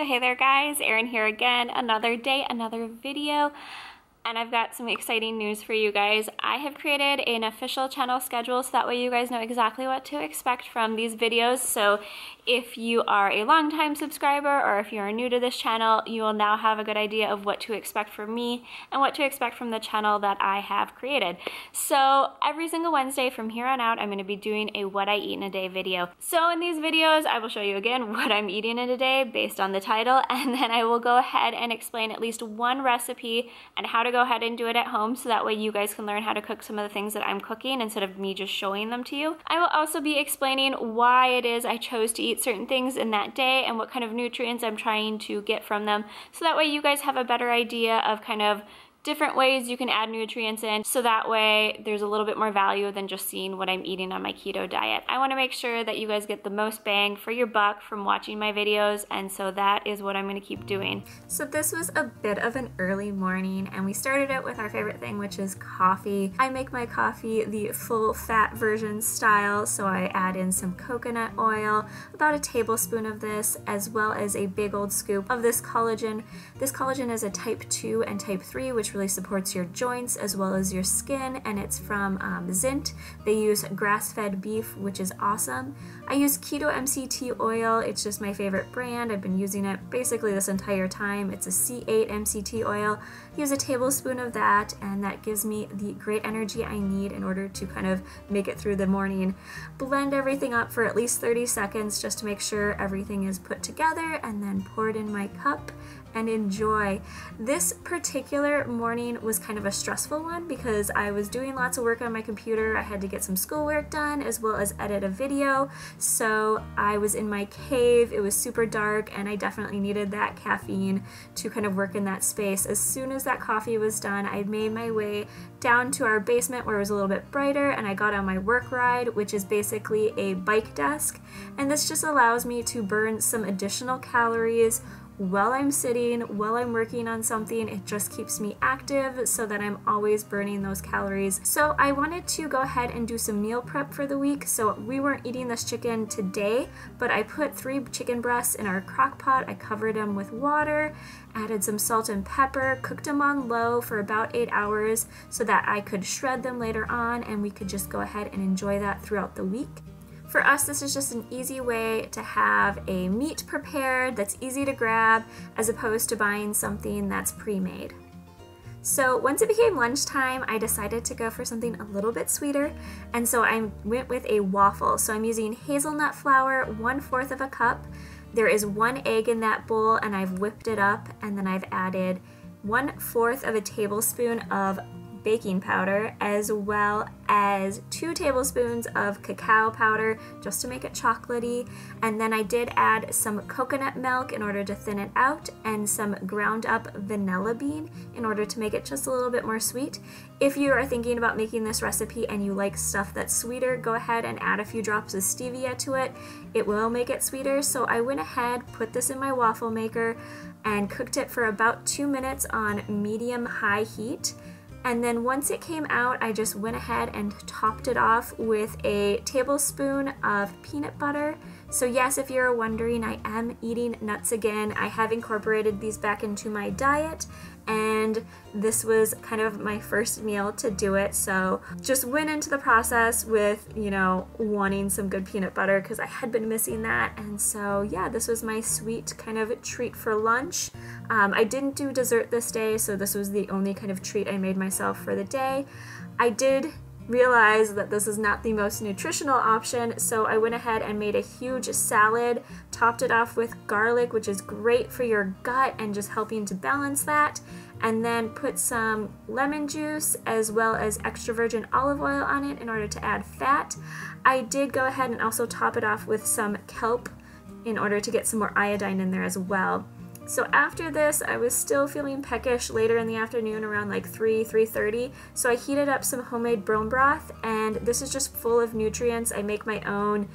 Hey there guys, Erin here again, another day, another video, and I've got some exciting news for you guys. I have created an official channel schedule so that way you guys know exactly what to expect from these videos. So if you are a longtime subscriber or if you are new to this channel, you will now have a good idea of what to expect from me and what to expect from the channel that I have created. So every single Wednesday from here on out, I'm going to be doing a what I eat in a day video. So in these videos, I will show you again what I'm eating in a day based on the title, and then I will go ahead and explain at least one recipe and how to go ahead and do it at home so that way you guys can learn how to cook some of the things that I'm cooking instead of me just showing them to you. I will also be explaining why it is I chose to eat certain things in that day and what kind of nutrients I'm trying to get from them, so that way you guys have a better idea of kind of different ways you can add nutrients in, so that way there's a little bit more value than just seeing what I'm eating on my keto diet. I want to make sure that you guys get the most bang for your buck from watching my videos, and so that is what I'm going to keep doing. So this was a bit of an early morning, and we started it with our favorite thing, which is coffee. I make my coffee the full fat version style, so I add in some coconut oil, about a tablespoon of this, as well as a big old scoop of this collagen. This collagen is a type 2 and type 3, which really supports your joints as well as your skin, and it's from Zint. They use grass-fed beef, which is awesome. I use Keto Mct Oil. It's just my favorite brand. I've been using it basically this entire time. It's a C8 MCT oil. Use a tablespoon of that, and that gives me the great energy I need in order to kind of make it through the morning. Blend everything up for at least 30 seconds just to make sure everything is put together, and then pour it in my cup and enjoy. This particular morning was kind of a stressful one because I was doing lots of work on my computer. I had to get some schoolwork done as well as edit a video. So I was in my cave, it was super dark, and I definitely needed that caffeine to kind of work in that space. As soon as that coffee was done, I made my way down to our basement where it was a little bit brighter, and I got on my work ride, which is basically a bike desk. And this just allows me to burn some additional calories while I'm sitting, while I'm working on something. It just keeps me active so that I'm always burning those calories. So I wanted to go ahead and do some meal prep for the week. So we weren't eating this chicken today, but I put 3 chicken breasts in our crock pot. I covered them with water, added some salt and pepper, cooked them on low for about 8 hours so that I could shred them later on, and we could just go ahead and enjoy that throughout the week. For us, this is just an easy way to have a meat prepared that's easy to grab as opposed to buying something that's pre-made. So once it became lunchtime, I decided to go for something a little bit sweeter, and so I went with a waffle. So I'm using hazelnut flour, 1/4 of a cup. There is 1 egg in that bowl, and I've whipped it up, and then I've added 1/4 of a tablespoon of baking powder, as well as 2 tablespoons of cacao powder just to make it chocolatey. And then I did add some coconut milk in order to thin it out, and some ground up vanilla bean in order to make it just a little bit more sweet. If you are thinking about making this recipe and you like stuff that's sweeter, go ahead and add a few drops of stevia to it. It will make it sweeter. So I went ahead, put this in my waffle maker, and cooked it for about 2 minutes on medium-high heat. And then once it came out, I just went ahead and topped it off with a tablespoon of peanut butter. So yes, if you're wondering, I am eating nuts again. I have incorporated these back into my diet, and this was kind of my first meal to do it. So just went into the process with, you know, wanting some good peanut butter because I had been missing that. And so yeah, this was my sweet kind of treat for lunch. I didn't do dessert this day, so this was the only kind of treat I made myself for the day. I did realize that this is not the most nutritional option, so I went ahead and made a huge salad, topped it off with garlic, which is great for your gut and just helping to balance that, and then put some lemon juice as well as extra virgin olive oil on it in order to add fat. I did go ahead and also top it off with some kelp in order to get some more iodine in there as well. So after this, I was still feeling peckish later in the afternoon around like 3:30. So I heated up some homemade bone broth, and this is just full of nutrients. I make my own.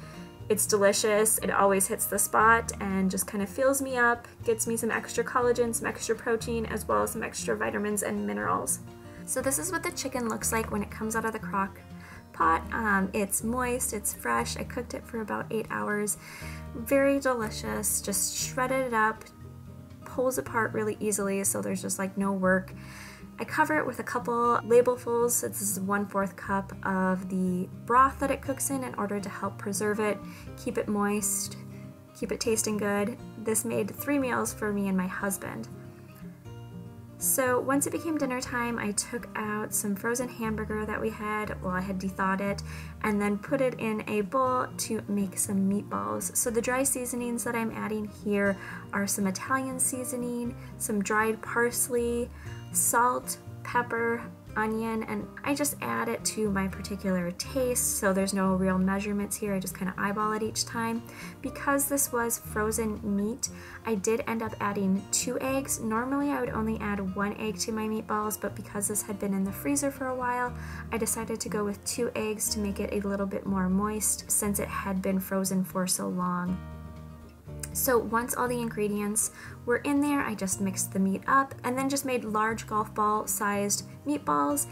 It's delicious. It always hits the spot and just kind of fills me up, gets me some extra collagen, some extra protein, as well as some extra vitamins and minerals. So this is what the chicken looks like when it comes out of the crock pot. It's moist, it's fresh. I cooked it for about 8 hours. Very delicious. Just shredded it up, pulls apart really easily, so there's just like no work. I cover it with a couple labelfuls. This is 1/4 cup of the broth that it cooks in order to help preserve it, keep it moist, keep it tasting good. This made 3 meals for me and my husband. So once it became dinner time, I took out some frozen hamburger that we had. Well, I had de-thawed it and then put it in a bowl to make some meatballs. So the dry seasonings that I'm adding here are some Italian seasoning, some dried parsley, salt, pepper, onion, and I just add it to my particular taste, so there's no real measurements here. I just kind of eyeball it each time. Because this was frozen meat, I did end up adding 2 eggs. Normally I would only add 1 egg to my meatballs, but because this had been in the freezer for a while, I decided to go with 2 eggs to make it a little bit more moist since it had been frozen for so long. So once all the ingredients were in there, I just mixed the meat up and then just made large golf ball sized meatballs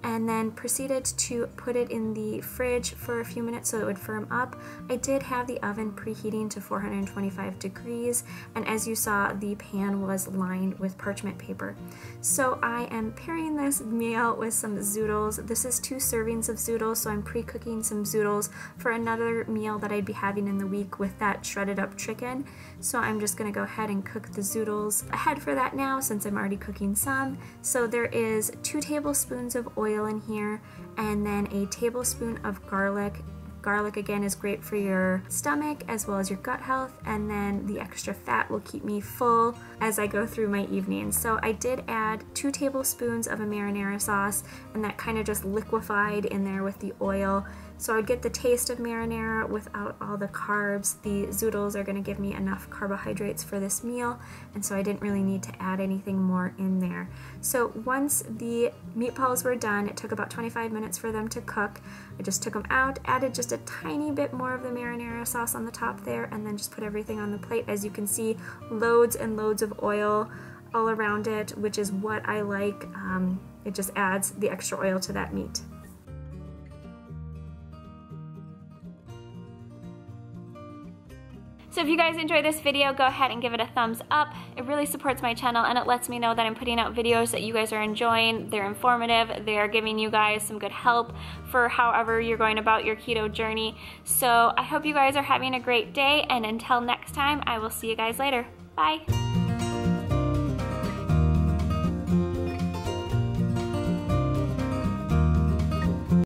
and then proceeded to put it in the fridge for a few minutes so it would firm up. I did have the oven preheating to 425 degrees, and as you saw, the pan was lined with parchment paper. So I am pairing this meal with some zoodles. This is 2 servings of zoodles, so I'm pre-cooking some zoodles for another meal that I'd be having in the week with that shredded up chicken. So I'm just gonna go ahead and cook the zoodles ahead for that now since I'm already cooking some. So there is 2 tablespoons of oil in here, and then a tablespoon of garlic. Garlic again is great for your stomach as well as your gut health, and then the extra fat will keep me full as I go through my evenings. So I did add 2 tablespoons of a marinara sauce, and that kind of just liquefied in there with the oil. So I'd get the taste of marinara without all the carbs. The zoodles are going to give me enough carbohydrates for this meal, and so I didn't really need to add anything more in there. So once the meatballs were done, it took about 25 minutes for them to cook. I just took them out, added just a tiny bit more of the marinara sauce on the top there, and then just put everything on the plate. As you can see, loads and loads of oil all around it, which is what I like. It just adds the extra oil to that meat. So if you guys enjoyed this video, go ahead and give it a thumbs up. It really supports my channel and it lets me know that I'm putting out videos that you guys are enjoying. They're informative, they're giving you guys some good help for however you're going about your keto journey. So I hope you guys are having a great day, and until next time, I will see you guys later. Bye.